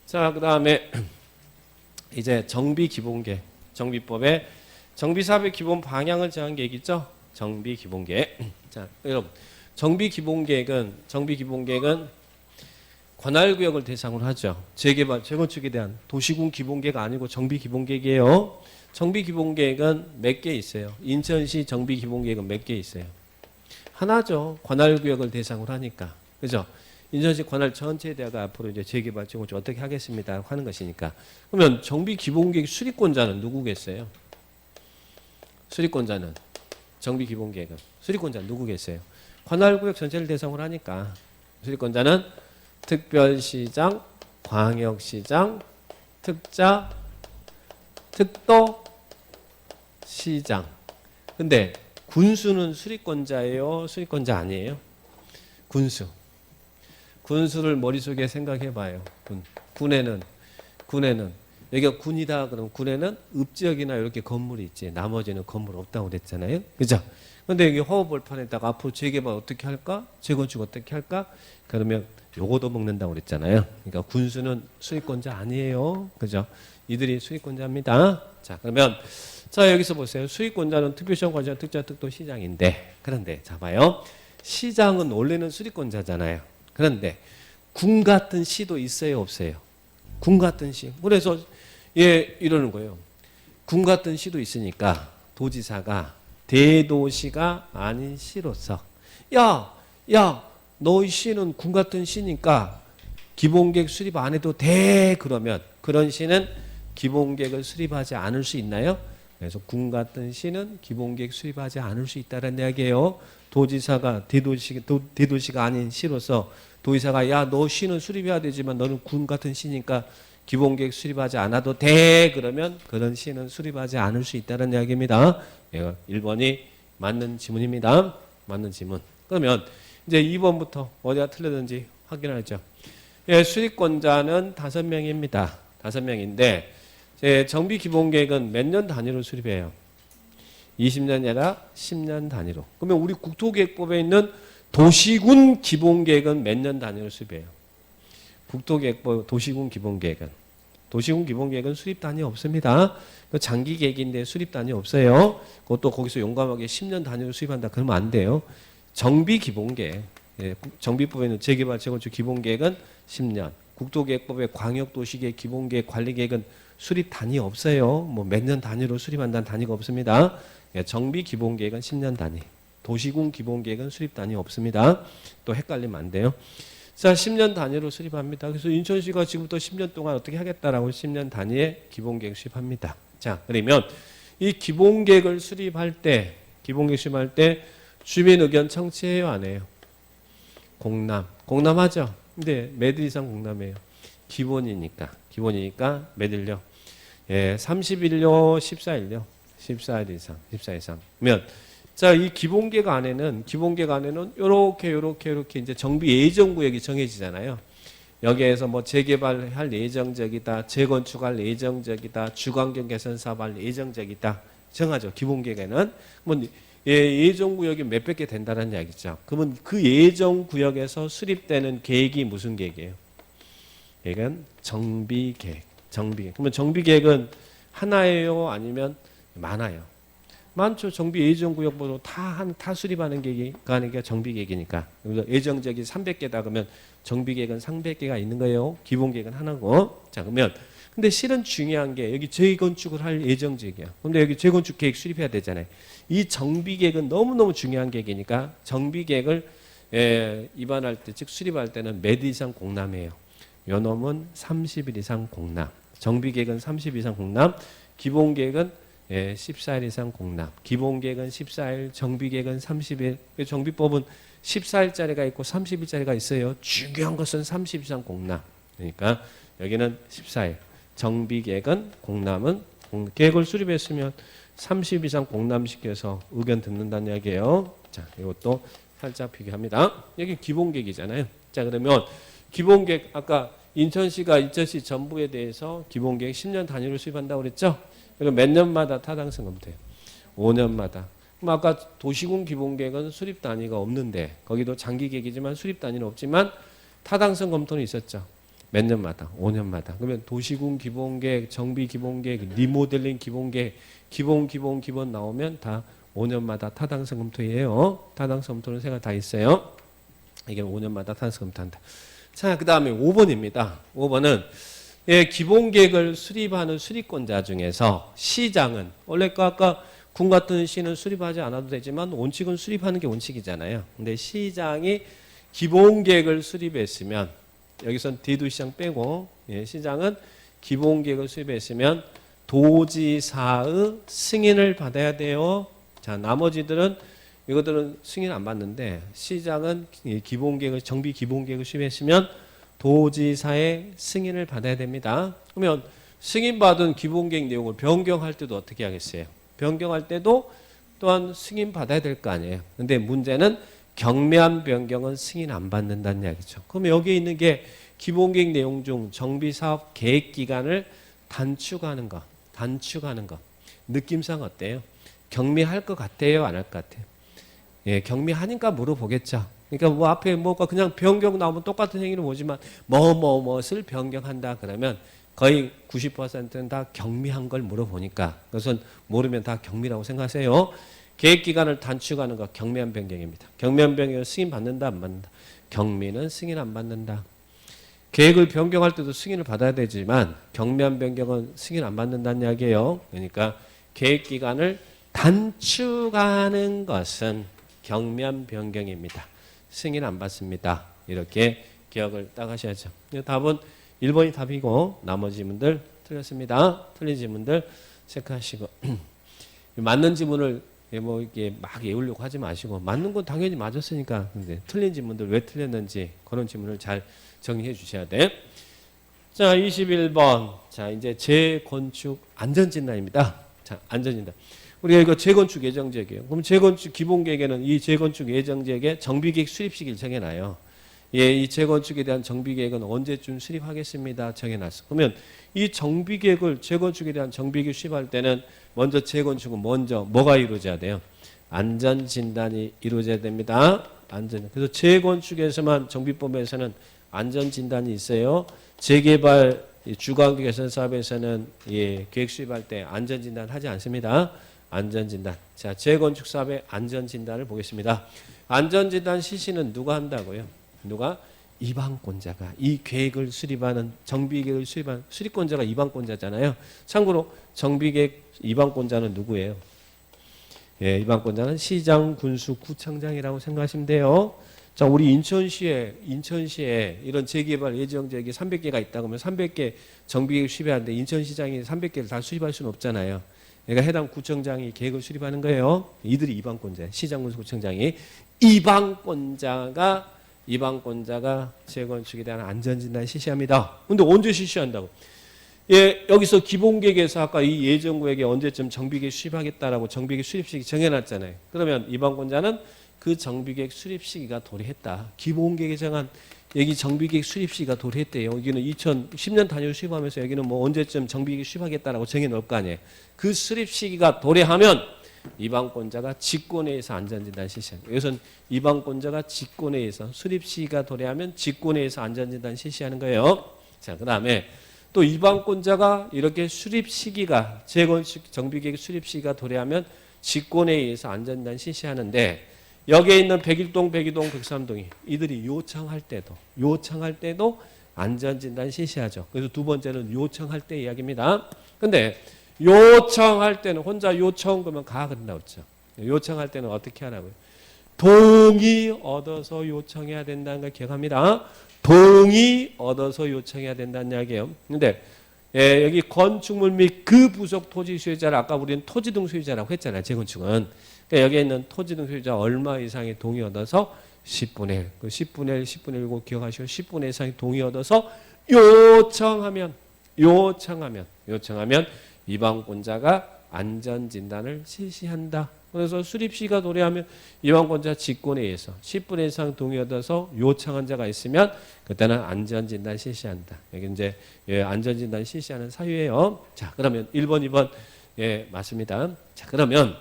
자, 그 다음에 이제 정비기본계획, 정비법의 정비사업의 기본 방향을 정한 계획이죠. 정비기본계획. 자, 여러분, 정비기본계획은 관할구역을 대상으로 하죠. 재개발, 재건축에 대한 도시군 기본계획 아니고 정비기본계획이에요. 정비기본계획은 몇 개 있어요. 인천시 정비기본계획은 몇 개 있어요. 하나죠. 관할구역을 대상으로 하니까. 그죠? 인천시 관할 전체에 대해서 앞으로 이제 재개발, 재건축 어떻게 하겠습니다 하는 것이니까. 그러면 정비기본계획 수립권자는 누구겠어요? 수립권자는 정비기본계획은 수립권자는 누구겠어요? 관할구역 전체를 대상으로 하니까 수립권자는 특별시장, 광역시장, 특자, 특도시장. 근데 군수는 수립권자예요? 수립권자 아니에요? 군수를 머릿속에 생각해봐요. 군에는 여기가 군이다 그러면 군에는 읍지역이나 이렇게 건물이 있지. 나머지는 건물 없다고 그랬잖아요. 그죠? 근데 여기 허허벌판에다가 앞으로 재개발 어떻게 할까? 재건축 어떻게 할까? 그러면 요거도 먹는다고 그랬잖아요. 그러니까 군수는 수익권자 아니에요. 그죠? 이들이 수익권자입니다. 자, 그러면 자, 여기서 보세요. 수익권자는 특별시장, 관시장, 특자, 특도, 시장인데 그런데 자 봐요. 시장은 원래는 수익권자잖아요. 그런데 군 같은 시도 있어요, 없어요? 군 같은 시. 그래서 이러는 거예요. 군 같은 시도 있으니까 도지사가 대도시가 아닌 시로서 야, 너희 시는 군 같은 시니까 기본계획 수립 안 해도 돼. 그러면 그런 시는 기본계획을 수립하지 않을 수 있나요? 그래서 군 같은 시는 기본계획 수립하지 않을 수 있다는 이야기예요. 도지사가 대도시가 아닌 시로서 도지사가 야, 너 시는 수립해야 되지만 너는 군 같은 시니까 기본계획 수립하지 않아도 돼. 그러면 그런 시는 수립하지 않을 수 있다는 이야기입니다. 1번이 맞는 지문입니다. 맞는 지문. 그러면 이제 2번부터 어디가 틀렸는지 확인하죠. 수립권자는 5명입니다. 5명인데 정비기본계획은 몇 년 단위로 수립해요? 20년이 아니라 10년 단위로. 그러면 우리 국토계획법에 있는 도시군 기본계획은 몇 년 단위로 수립해요? 국토계획법 도시군 기본계획은 수립 단위 없습니다. 장기 계획인데 수립 단위 없어요. 그것도 거기서 용감하게 10년 단위로 수립한다 그러면 안 돼요. 정비기본계획, 정비법에는 재개발, 재건축 기본계획은 10년. 국토계획법의 광역도시계획, 기본계획, 관리계획은 수립 단위 없어요. 뭐 몇 년 단위로 수립한다는 단위가 없습니다. 정비기본계획은 10년 단위. 도시군 기본계획은 수립 단위 없습니다. 또 헷갈리면 안 돼요. 자, 10년 단위로 수립합니다. 그래서 인천시가 지금부터 10년 동안 어떻게 하겠다라고 10년 단위의 기본계획 수립합니다. 자, 그러면 이 기본계획을 수립할 때 주민 의견 청취해요, 안 해요? 공람하죠. 근데 몇일 이상 공람해요? 기본이니까 몇일요? 30일요, 14일요? 14일 이상. 그러면 자, 이 기본계획 안에는 요렇게 이제 정비 예정구역이 정해지잖아요. 여기에서 뭐 재개발할 예정적이다, 재건축할 예정적이다, 주관경 개선 사업할 예정적이다 정하죠. 기본계획에는 뭐 예정구역이 몇백 개 된다는 이야기죠. 그러면 그 예정구역에서 수립되는 계획이 무슨 계획이에요? 계획은 정비계획. 그러면 정비계획은 하나예요, 아니면 많아요? 많죠. 정비 예정구역보다 다 수립하는 계획이 아니니까 정비계획이니까. 예정적이 300개다 그러면 정비계획은 300개가 있는 거예요. 기본계획은 하나고. 자, 그러면 근데 실은 중요한 게 여기 재건축을 할 예정지역이야. 근데 여기 재건축 계획 수립해야 되잖아요. 이 정비계획은 너무너무 중요한 계획이니까 정비계획을 입안할 때, 즉 수립할 때는 몇 일 이상 공람해요. 요 놈은 30일 이상 공람. 정비계획은 30일 이상 공람. 기본계획은 14일 이상 공람. 기본계획은 14일, 정비계획은 30일. 정비법은 14일짜리가 있고 30일짜리가 있어요. 중요한 것은 30일 이상 공람. 그러니까 여기는 14일. 정비계획은 공람은 계획을 수립했으면 30일 이상 공람시켜서 의견 듣는다는 이야기예요. 자, 이것도 살짝 비교합니다. 여기 기본계획이잖아요. 자, 그러면 기본계획 아까 인천시 전부에 대해서 기본계획 10년 단위로 수립한다고 그랬죠? 그리고 몇 년마다 타당성 검토해요? 5년마다. 그럼 아까 도시군 기본계획은 수립 단위가 없는데 거기도 장기 계획이지만 수립 단위는 없지만 타당성 검토는 있었죠. 몇 년마다? 5년마다. 그러면 도시군 기본계획, 정비 기본계획, 리모델링 기본계획, 기본 나오면 다 5년마다 타당성 검토예요. 타당성 검토는 새가 다 있어요. 이게 5년마다 타당성 검토한다. 자, 그 다음에 5번입니다. 5번은 예, 기본계획을 수립하는 수립권자 중에서 시장은 원래 아까 군 같은 시는 수립하지 않아도 되지만 원칙은 수립하는 게 원칙이잖아요. 근데 시장이 기본계획을 수립했으면 여기선 대도시장 빼고 예, 시장은 기본계획을 수립했으면 도지사의 승인을 받아야 돼요. 자, 나머지들은 이것들은 승인 안 받는데 시장은 기본계획을 정비 기본계획을 수립했으면 도지사의 승인을 받아야 됩니다. 그러면 승인받은 기본계획 내용을 변경할 때도 어떻게 하겠어요? 변경할 때도 또한 승인 받아야 될 거 아니에요. 근데 문제는 경미한 변경은 승인 안 받는다는 이야기죠. 그럼 여기에 있는 게 기본계획 내용 중 정비사업 계획 기간을 단축하는 거. 느낌상 어때요? 경미할 것 같아요? 안 할 것 같아요? 예, 경미하니까 물어보겠죠. 그러니까 뭐 앞에 뭐가 그냥 변경 나오면 똑같은 행위를 보지만 무엇을 변경한다 그러면 거의 90%는 다 경미한 걸 물어보니까 그것은 모르면 다 경미라고 생각하세요. 계획 기간을 단축하는 거 경미한 변경입니다. 경미한 변경은 승인 받는다 안 받는다? 경미는 승인 안 받는다. 계획을 변경할 때도 승인을 받아야 되지만 경미한 변경은 승인 안 받는다는 이야기예요. 그러니까 계획 기간을 단축하는 것은 경미한 변경입니다. 승인 안 받습니다. 이렇게 기억을 딱 하셔야죠. 답은 1번이 답이고 나머지 문들 틀렸습니다. 틀린 지문들 체크하시고 맞는 지문을 뭐 이렇게 막 외우려고 하지 마시고 맞는 건 당연히 맞았으니까 근데 틀린 지문들 왜 틀렸는지 그런 지문을 잘 정리해 주셔야 돼. 자, 21번. 자, 이제 재건축 안전진단입니다. 자, 안전진단. 우리가 이거 재건축 예정지역이에요. 그럼 재건축 기본계획에는 이 재건축 예정지역에 정비계획 수립 시기를 정해놔요. 예, 이 재건축에 대한 정비계획은 언제쯤 수립하겠습니다. 정해놨어. 그러면 이 정비계획을 재건축에 대한 정비계획 수립할 때는 먼저 재건축은 먼저 뭐가 이루어져야 돼요? 안전진단이 이루어져야 됩니다. 안전. 그래서 재건축에서만 정비법에서는 안전진단이 있어요. 재개발 주거환경 개선 사업에서는 예, 계획 수립할 때 안전진단 하지 않습니다. 안전진단. 자, 재건축 사업의 안전진단을 보겠습니다. 안전진단 실시는 누가 한다고요? 누가? 이방권자가. 이 계획을 수립하는 정비계획을 수립하는 수립권자가 이방권자잖아요. 참고로 정비계획 이방권자는 누구예요? 예, 이방권자는 시장, 군수, 구청장이라고 생각하시면 돼요. 자, 우리 인천시에 이런 재개발 예정지역이 300개가 있다고 하면 300개 정비계획 수립하는데 인천시장이 300개를 다 수립할 수는 없잖아요. 그러니까 해당 구청장이 계획을 수립하는 거예요. 이들이 이방권자예요. 시장, 군수, 구청장이. 이방권자가 재건축에 대한 안전진단을 실시합니다. 근데 언제 실시한다고? 예, 여기서 기본계획에서 아까 이 예정구역에 언제쯤 정비계획 수립하겠다라고 정비계획 수립 시기 정해놨잖아요. 그러면 이방권자는 그 정비계획 수립 시기가 도래했다. 기본계획에 정한 여기 정비계획 수립 시기가 도래했대요. 여기는 2010년 단위로 수립하면서 여기는 뭐 언제쯤 정비계획 수립하겠다라고 정해놓을 거 아니에요. 그 수립 시기가 도래하면 이방권자가 직권회의에서 안전진단 실시합니다. 여기서는 이방권자가 직권회의에서 수립 시기가 도래하면 직권회의에서 안전진단 실시하는 거예요. 자, 그 다음에 또 이방권자가 이렇게 수립 시기가 재건축 정비계획 수립 시기가 도래하면 직권회의에서 안전진단 실시하는데 여기에 있는 101동, 102동, 103동이 이들이 요청할 때도 안전진단 실시하죠. 그래서 두 번째는 요청할 때 이야기입니다. 근데 요청할 때는 혼자 요청 그러면 가 그런다고 했죠. 요청할 때는 어떻게 하라고요? 동의 얻어서 요청해야 된다는 걸 기억합니다. 동의 얻어서 요청해야 된다는 이야기예요. 근데 예, 여기 건축물 및 그 부속 토지 소유자를 아까 우리는 토지 등 소유자라고 했잖아요. 재건축은. 그러니까 여기에 있는 토지 등 소유자 얼마 이상의 동의 얻어서 10분의 1. 그 10분의 1, 10분의 1고 기억하시고 10분의 1 이상의 동의 얻어서 요청하면 이방권자가 안전진단을 실시한다. 그래서 수립시가 도래하면 이방권자 직권회의에서 10분의 1 이상 동의 얻어서 요청한 자가 있으면 그때는 안전진단 실시한다. 여기 이제 예, 안전진단 실시하는 사유예요. 자, 그러면 1번, 2번 예, 맞습니다. 자, 그러면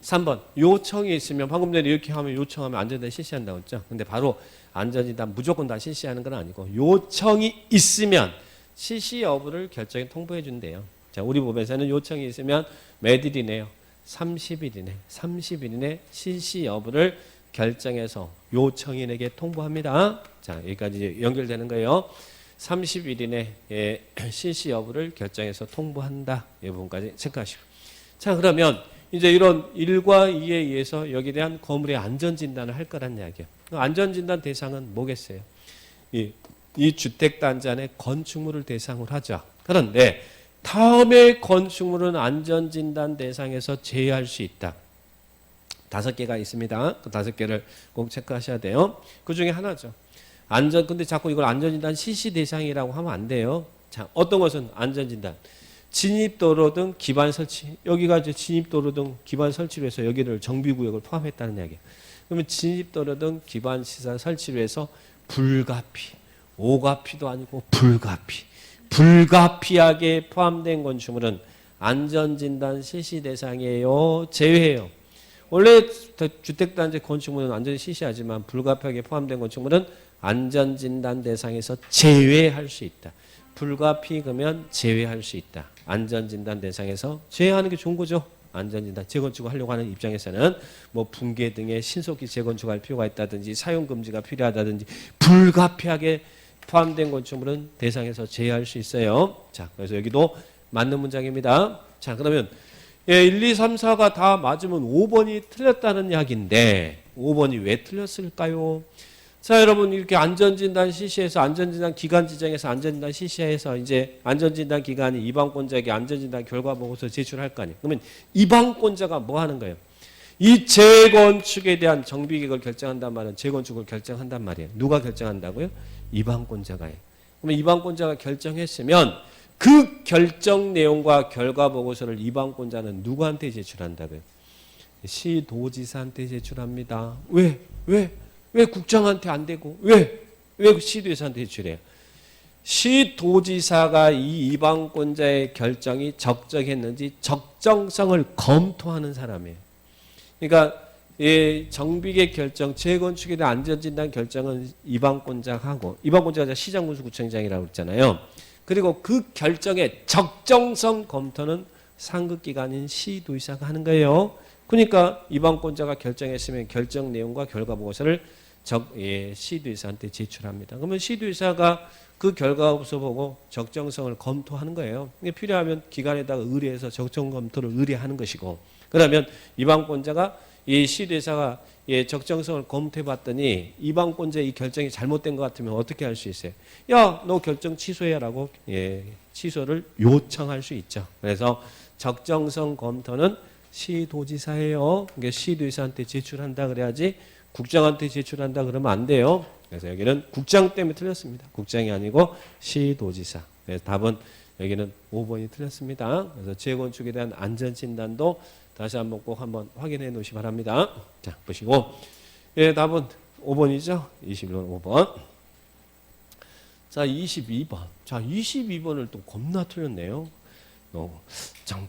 3번 요청이 있으면 방금 전에 이렇게 하면 요청하면 안전진단 실시한다고 했죠. 근데 바로 안전진단 무조건 다 실시하는 건 아니고 요청이 있으면 실시 여부를 결정에 통보해 준대요. 자, 우리 법에서는 요청이 있으면 몇 일이네요? 30일이네. 30일 이내 실시 여부를 결정해서 요청인에게 통보합니다. 자, 여기까지 이제 연결되는 거예요. 30일 이내 실시 여부를 결정해서 통보한다. 이 부분까지 체크하시고. 자, 그러면 이제 이런 1과 2에 의해서 여기에 대한 건물의 안전진단을 할 거란 이야기예요. 안전진단 대상은 뭐겠어요? 이 주택단지 안에 건축물을 대상으로 하죠. 그런데 다음에 건축물은 안전진단 대상에서 제외할 수 있다. 5개가 있습니다. 그 5개를 꼭 체크하셔야 돼요. 그 중에 하나죠. 근데 자꾸 이걸 안전진단 실시 대상이라고 하면 안 돼요. 자, 어떤 것은 안전진단. 진입도로 등 기반 설치. 여기가 이제 진입도로 등 기반 설치로 해서 여기를 정비구역을 포함했다는 이야기예요. 그러면 진입도로 등 기반 시설 설치로 해서 불가피, 오가피도 아니고 불가피하게 포함된 건축물은 안전진단 실시 대상이에요. 제외해요. 원래 주택단지 건축물은 안전 실시하지만 불가피하게 포함된 건축물은 안전진단 대상에서 제외할 수 있다. 불가피 그러면 제외할 수 있다. 안전진단 대상에서 제외하는 게 좋은 거죠. 안전진단 재건축을 하려고 하는 입장에서는 뭐 붕괴 등의 신속히 재건축할 필요가 있다든지 사용금지가 필요하다든지 불가피하게 포함된 건축물은 대상에서 제외할 수 있어요. 자, 그래서 여기도 맞는 문장입니다. 자, 그러면 1, 2, 3, 4가 다 맞으면 5번이 틀렸다는 이야기인데 5번이 왜 틀렸을까요? 자, 여러분 이렇게 안전진단 실시해서 안전진단 기간 지정해서 안전진단 실시해서 이제 안전진단 기간이 이방권자에게 안전진단 결과 보고서 제출할 거 아니에요. 그러면 이방권자가 뭐 하는 거예요? 이 재건축에 대한 정비계획을 결정한단 말은 재건축을 결정한단 말이에요. 누가 결정한다고요? 이방권자가 해요. 그러면 이방권자가 결정했으면 그 결정 내용과 결과 보고서를 이방권자는 누구한테 제출한다고요? 시도지사한테 제출합니다. 왜 국장한테 안 되고 왜 시도지사한테 제출해요? 시도지사가 이 이방권자의 결정이 적정했는지 적정성을 검토하는 사람이에요. 그러니까 정비계 결정, 재건축에 대한 안전진단 결정은 이방권자가 하고 이방권자가 시장군수구청장이라고 했잖아요. 그리고 그 결정의 적정성 검토는 상급기관인 시도지사가 하는 거예요. 그러니까 이방권자가 결정했으면 결정 내용과 결과 보고서를 시도지사한테 제출합니다. 그러면 시도지사가 그 결과 보고서 보고 적정성을 검토하는 거예요. 필요하면 기관에다가 의뢰해서 적정 검토를 의뢰하는 것이고, 그러면 이방권자가 이 시도지사가 적정성을 검토해봤더니 이방권자의 이 결정이 잘못된 것 같으면 어떻게 할 수 있어요? 야, 너 결정 취소해라고 취소를 요청할 수 있죠. 그래서 적정성 검토는 시도지사예요. 그러니까 시도지사한테 제출한다 그래야지 국장한테 제출한다 그러면 안 돼요. 그래서 여기는 국장 때문에 틀렸습니다. 국장이 아니고 시도지사. 그래서 답은 여기는 5번이 틀렸습니다. 그래서 재건축에 대한 안전진단도 다시 한번 꼭 한번 확인해 놓으시 바랍니다. 자, 보시고 답은 5번이죠. 21번 5번. 자, 22번. 자, 22번을 또 겁나 틀렸네요.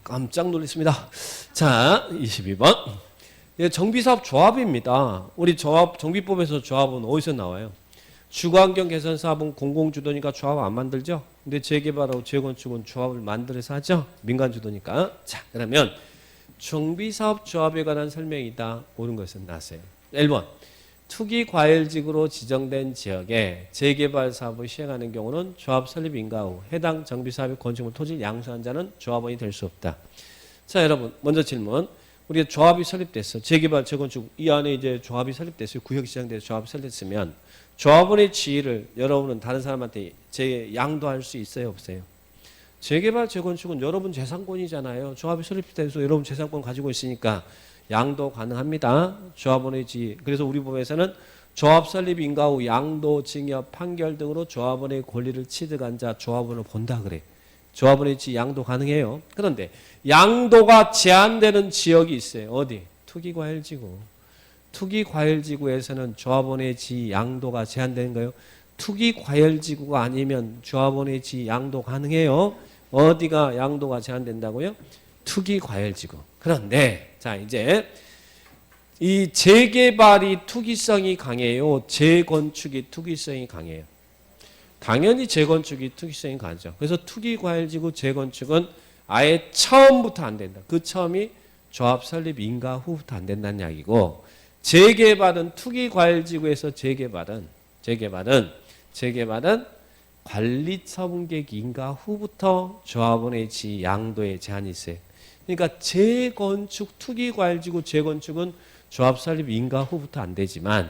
깜짝 놀랐습니다. 자, 22번. 정비사업 조합입니다. 우리 정비법에서 조합은 어디서 나와요? 주거환경 개선 사업은 공공주도니까 조합 안 만들죠. 근데 재개발하고 재건축은 조합을 만들어서 하죠. 민간주도니까. 자, 그러면 정비사업 조합에 관한 설명이다. 옳은 것은 나세요. 1번. 투기과열지구로 지정된 지역에 재개발 사업을 시행하는 경우는 조합 설립 인가 후 해당 정비사업의 건축물 토지를 양수한 자는 조합원이 될 수 없다. 자, 여러분 먼저 질문. 우리가 조합이 설립됐어. 재개발, 재건축 이 안에 이제 조합이 설립됐어요. 구역 지정돼서 조합이 설립됐으면 조합원의 지위를 여러분은 다른 사람한테 양도할 수 있어요, 없어요? 재개발, 재건축은 여러분 재산권이잖아요. 조합이 설립돼서 여러분 재산권 가지고 있으니까 양도 가능합니다. 조합원의 지위. 그래서 우리 법에서는 조합 설립 인가 후 양도, 징역, 판결 등으로 조합원의 권리를 취득한 자 조합원을 본다 그래. 조합원의 지위 양도 가능해요. 그런데 양도가 제한되는 지역이 있어요. 어디? 투기과열지구. 투기과열지구에서는 조합원의 지위 양도가 제한되는 거예요. 투기과열지구가 아니면 조합원의 지위 양도 가능해요. 어디가 양도가 제한된다고요? 투기과열지구. 그런데 자 이제 이 재개발이 투기성이 강해요? 재건축이 투기성이 강해요? 당연히 재건축이 투기성이 강하죠. 그래서 투기과열지구 재건축은 아예 처음부터 안 된다. 그 처음이 조합 설립 인가 후부터 안 된다는 이야기고, 재개발은 투기과열지구에서 재개발은 관리처분계획 인가 후부터 조합원의 지위, 양도의 제한이 있어요. 그러니까 재건축 투기과열지구 재건축은 조합 설립 인가 후부터 안 되지만,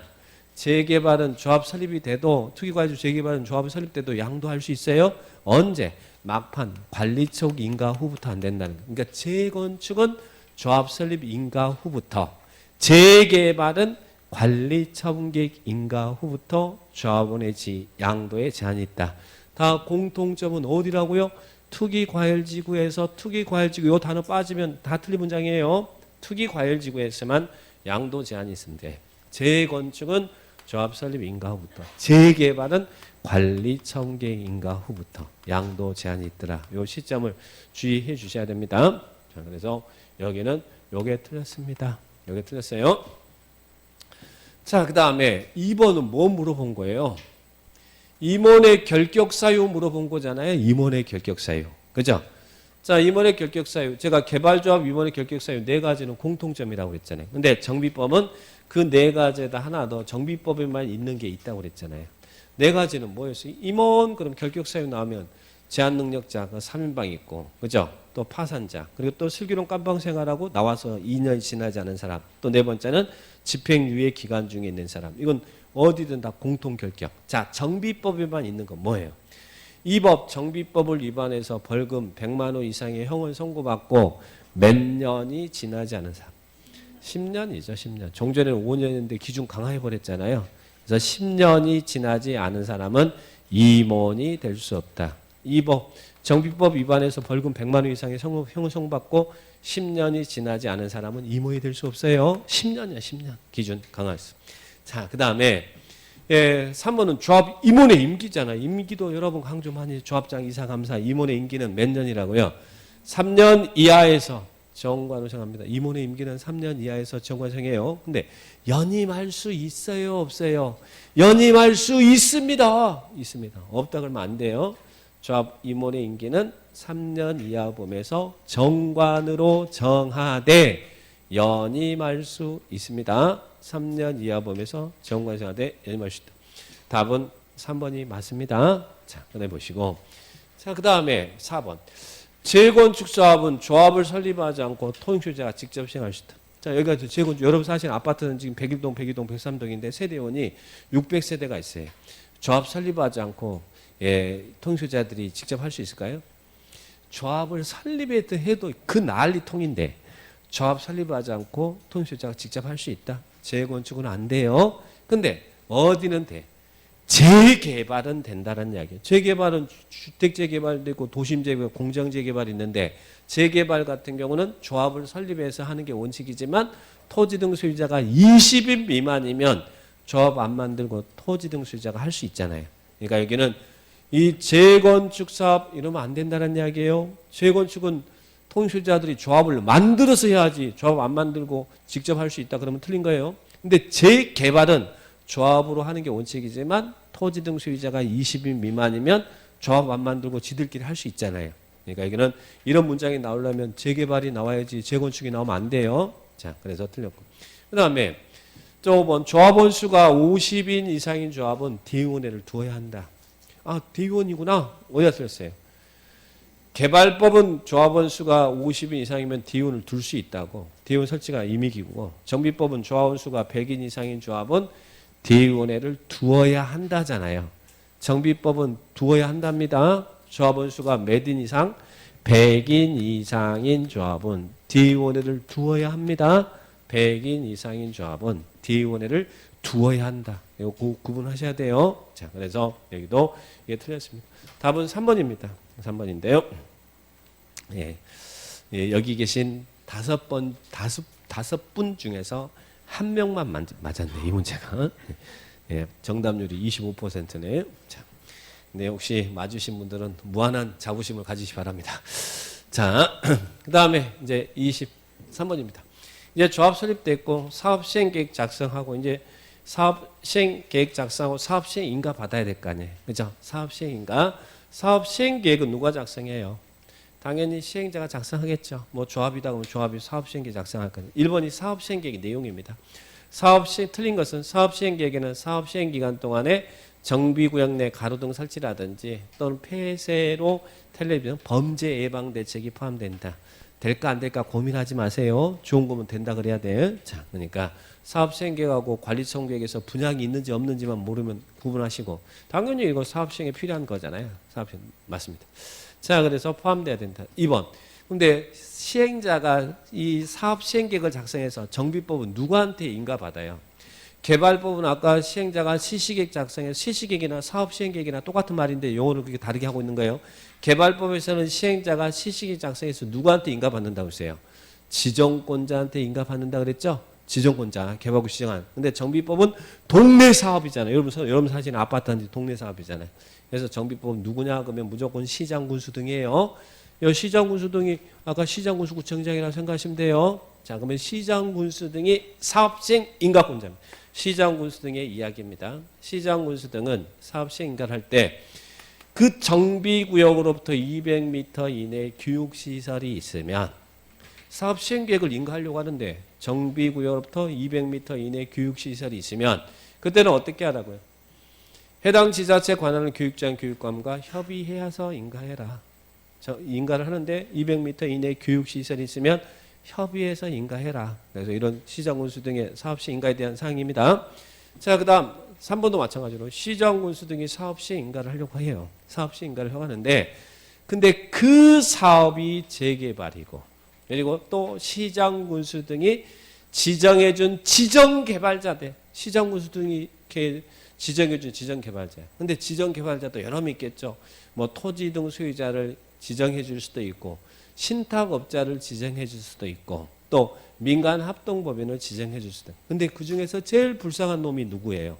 재개발은 조합 설립이 돼도, 투기과열지구 재개발은 조합 설립돼도 양도할 수 있어요. 언제? 막판 관리처분 인가 후부터 안 된다는 거예요. 그러니까 재건축은 조합 설립 인가 후부터, 재개발은 관리처분계획 인가 후부터 조합원의 지위, 양도에 제한이 있다. 다 공통점은 어디라고요? 투기과열지구에서, 투기과열지구 이 단어 빠지면 다 틀린 문장이에요. 투기과열지구에서만 양도 제한이 있는데, 재건축은 조합 설립 인가 후부터, 재개발은 관리처분계획 인가 후부터 양도 제한이 있더라. 이 시점을 주의해 주셔야 됩니다. 자, 그래서 여기는 요게 틀렸습니다. 요게 틀렸어요. 자, 그 다음에 2번은 뭐 물어본 거예요? 임원의 결격사유 물어본 거잖아요. 임원의 결격사유. 그죠? 자, 임원의 결격사유. 제가 개발조합 임원의 결격사유 4가지는 공통점이라고 그랬잖아요. 근데 정비법은 그 4가지에다 하나 더 정비법에만 있는 게 있다고 그랬잖아요. 4가지는 뭐였어요? 임원, 그럼 결격사유 나오면 제한능력자, 3인방 있고, 그죠? 또 파산자, 그리고 또 슬기로운 깜빵 생활하고 나와서 2년이 지나지 않은 사람, 또 4번째는 집행유예 기간 중에 있는 사람. 이건 어디든 다 공통 결격. 자, 정비법에만 있는 건 뭐예요? 이 법 정비법을 위반해서 벌금 100만 원 이상의 형을 선고받고 몇 년이 지나지 않은 사람. 10년이죠, 10년. 종전에는 5년인데 기준 강화해버렸잖아요. 그래서 10년이 지나지 않은 사람은 임원이 될 수 없다. 이 법 정비법 위반해서 벌금 100만 원 이상의 형을 선고받고 10년이 지나지 않은 사람은 임원이 될 수 없어요. 10년이야, 10년. 기준 강화했어. 자, 그 다음에 3번은 조합 임원의 임기잖아요. 임기도 여러분 강조 많이, 조합장, 이사, 감사, 임원의 임기는 몇 년이라고요? 3년 이하에서 정관을 정합니다. 임원의 임기는 3년 이하에서 정관을 정해요. 근데 연임할 수 있어요, 없어요? 연임할 수 있습니다. 있습니다. 없다 그러면 안 돼요. 조합 임원의 임기는 3년 이하 범위에서 정관으로 정하되 연임할 수 있습니다. 3년 이하 범위에서 정관으로 정하되 연임할 수 있다. 답은 3번이 맞습니다. 자, 꺼내보시고. 자, 그 다음에 4번. 재건축 조합은 조합을 설립하지 않고 토지소유자가 직접 시행할 수 있다. 자, 여기가 재건축, 여러분 사시는 아파트는 지금 101동, 102동, 103동인데 세대원이 600세대가 있어요. 조합 설립하지 않고 토지소유자들이 직접 할 수 있을까요? 조합을 설립해도 그 난리통인데 조합 설립하지 않고 토지소유자가 직접 할 수 있다. 재건축은 안 돼요. 근데 어디는 돼? 재개발은 된다는 이야기예요. 재개발은 주택 재개발되고 도심 재개발, 공장 재개발이 있는데, 재개발 같은 경우는 조합을 설립해서 하는 게 원칙이지만 토지 등 소유자가 20인 미만이면 조합 안 만들고 토지 등 소유자가 할 수 있잖아요. 그러니까 여기는 이 재건축 사업 이러면 안 된다는 이야기예요. 재건축은 토지소유자들이 조합을 만들어서 해야지, 조합 안 만들고 직접 할 수 있다 그러면 틀린 거예요. 근데 재개발은 조합으로 하는 게 원칙이지만 토지 등 소유자가 20인 미만이면 조합 안 만들고 지들끼리 할 수 있잖아요. 그러니까 여기는 이런 문장이 나오려면 재개발이 나와야지 재건축이 나오면 안 돼요. 자, 그래서 틀렸고. 그 다음에 저번 조합원 수가 50인 이상인 조합은 대의원회를 두어야 한다. 아, 대의원이구나. 어디다 틀렸어요? 개발법은 조합원 수가 50인 이상이면 대의원을 둘 수 있다고. 대의원 설치가 임의기구고, 정비법은 조합원 수가 100인 이상인 조합은 대의원회를 두어야 한다잖아요. 정비법은 두어야 한답니다. 조합원 수가 몇 인 이상? 100인 이상인 조합은 대의원회를 두어야 합니다. 100인 이상인 조합은 대의원회를 두어야 한다. 이거 구분하셔야 돼요. 자, 그래서 여기도 이게 틀렸습니다. 답은 3번입니다. 3번인데요. 여기 계신 5분 중에서 한 명만 맞았네, 이 문제가. 정답률이 25%네요. 자, 근데 혹시 맞으신 분들은 무한한 자부심을 가지시 바랍니다. 자, 그 다음에 이제 23번입니다. 이제 조합 설립됐고 사업 시행 계획 작성하고 이제 사업 시행 계획 작성하고 사업 시행 인가 받아야 될 거 아니에요. 그죠? 사업 시행 인가. 사업 시행 계획은 누가 작성해요? 당연히 시행자가 작성하겠죠. 뭐 조합이다 그러면 조합이 사업 시행 계획 작성할 거예요. 1번이 사업 시행 계획의 내용입니다. 사업 시행 틀린 것은 사업 시행 계획에는 사업 시행 기간 동안에 정비구역 내 가로등 설치라든지 또는 폐쇄로 텔레비전 범죄 예방 대책이 포함된다. 될까 안 될까 고민하지 마세요. 좋은 거면 된다 그래야 돼. 자, 그러니까 사업 시행 계획하고 관리청 계획에서 분양이 있는지 없는지만 모르면 구분하시고 당연히 이거 사업 시행에 필요한 거잖아요. 사업 시행 맞습니다. 자, 그래서 포함돼야 된다. 2번. 근데 시행자가 이 사업 시행 계획을 작성해서 정비법은 누구한테 인가받아요? 개발법은 아까 시행자가 시시계획 작성해서 시시계획이나 사업 시행계획이나 똑같은 말인데 용어를 그렇게 다르게 하고 있는 거예요. 개발법에서는 시행자가 시시계획 작성해서 누구한테 인가받는다고 했어요? 지정권자한테 인가받는다 그랬죠? 지정권자, 개발구 시정한. 근데 정비법은 동네 사업이잖아요. 여러분 사시는 아파트한테 동네 사업이잖아요. 그래서 정비법은 누구냐 그러면 무조건 시장군수 등이에요. 이 시장군수 등이 아까 시장군수구청장이라고 생각하시면 돼요. 자, 그러면 시장군수 등이 사업시행 인가권자입니다. 시장군수 등의 이야기입니다. 시장군수 등은 사업시행 인가를 할 때 그 정비구역으로부터 200m 이내 교육시설이 있으면 사업시행계획을 인가하려고 하는데 정비구역으로부터 200m 이내 교육시설이 있으면 그때는 어떻게 하라고요? 해당 지자체 관할 교육장 교육감과 협의해서 인가해라. 인가를 하는데 200m 이내 교육시설이 있으면 협의해서 인가해라. 그래서 이런 시장군수 등의 사업시 인가에 대한 사항입니다. 자, 그 다음 3번도 마찬가지로 시장군수 등이 사업시 인가를 하려고 해요. 사업시 인가를 하려고 하는데 근데 그 사업이 재개발이고 그리고 또 시장군수 등이 지정해준 지정개발자들 시장군수 등이 이렇게 지정해준 지정개발자. 근데 지정개발자도 여러 명 있겠죠. 뭐 토지 등 소유자를 지정해 줄 수도 있고 신탁업자를 지정해 줄 수도 있고 또 민간합동법인을 지정해 줄 수도 있고 근데 그중에서 제일 불쌍한 놈이 누구예요?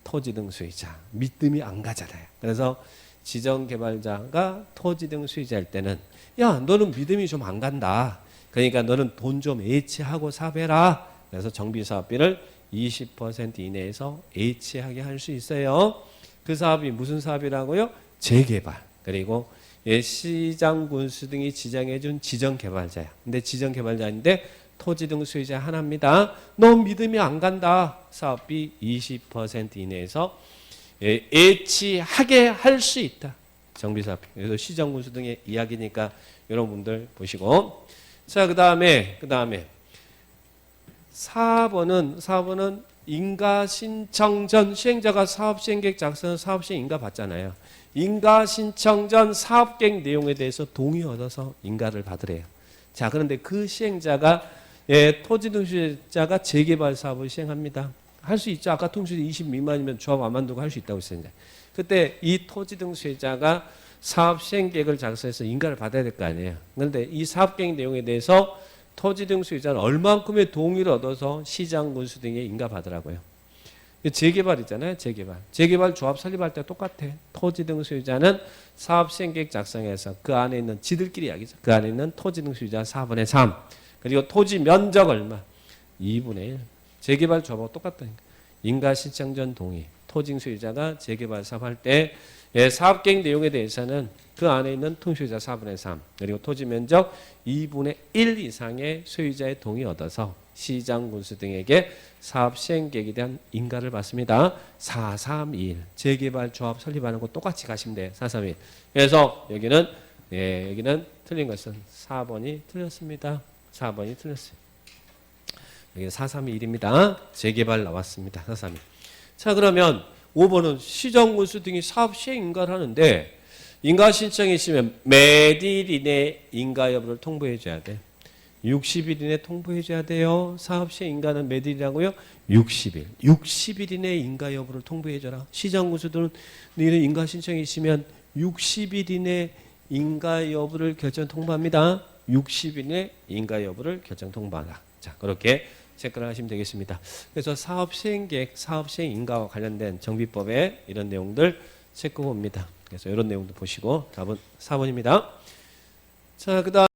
토지 등 소유자. 믿음이 안 가잖아요. 그래서 지정개발자가 토지 등 소유자일 때는 야 너는 믿음이 좀 안 간다. 그러니까 너는 돈 좀 H하고 사배라. 그래서 정비사업비를 20% 이내에서 H하게 할 수 있어요. 그 사업이 무슨 사업이라고요? 재개발. 그리고 시장군수 등이 지정해준 지정개발자야. 근데 지정개발자인데 토지 등 소유자 하나입니다. 너 믿음이 안 간다. 사업비 20% 이내에서 H하게 할 수 있다. 정비사업비. 그래서 시장군수 등의 이야기니까 여러분들 보시고. 자, 그 다음에 4번은 인가 신청 전 시행자가 사업시행계획 작성한 사업시행 인가 받잖아요. 인가 신청 전 사업계획 내용에 대해서 동의 얻어서 인가를 받으래요. 자, 그런데 그 시행자가 토지 등 소유자가 재개발 사업을 시행합니다. 할 수 있죠. 아까 통수율 20 미만이면 조합 안 만들고 할 수 있다고 했어요. 그때 이 토지 등 소유자가 사업 시행 계획을 작성해서 인가를 받아야 될 거 아니에요. 그런데 이 사업 계획 내용에 대해서 토지 등 소유자는 얼만큼의 동의를 얻어서 시장군수 등에 인가 받으라고요. 재개발이잖아요. 재개발 조합 설립할 때 똑같아. 토지 등 소유자는 사업 시행 계획 작성해서 그 안에 있는 지들끼리 이야기죠. 그 안에 있는 토지 등 소유자 4분의 3 그리고 토지 면적 얼마 2분의 1 재개발 조합하고 똑같다니까. 인가 신청 전 동의 토지 소유자가 재개발 사업할 때 사업 계획 내용에 대해서는 그 안에 있는 통소유자 4분의 3 그리고 토지 면적 2분의 1 이상의 소유자의 동의 얻어서 시장군수 등에게 사업 시행 계획에 대한 인가를 받습니다. 431 재개발 조합 설립하는 거 똑같이 가시면 돼요. 431 그래서 여기는 틀린 것은 4번이 틀렸습니다. 4번이 틀렸어요. 여기는 431입니다. 재개발 나왔습니다. 431. 자, 그러면 5번은 시정군수 등이 사업 시행 인가를 하는데 인가 신청이 있으면 몇 일 이내 인가 여부를 통보해 줘야 돼. 60일 이내 통보해 줘야 돼요. 사업 시행 인가는 몇 일이라고요? 60일. 60일 이내 인가 여부를 통보해 줘라. 시정군수들은 너희는 인가 신청이 있으면 60일 이내 인가 여부를 결정 통보합니다. 60일 이내 인가 여부를 결정 통보하라. 자, 그렇게 체크를 하시면 되겠습니다. 그래서 사업 시행 계획, 사업 시행 인가와 관련된 정비법의 이런 내용들 체크 봅니다. 그래서 이런 내용도 보시고 답은 4번입니다. 자, 그다음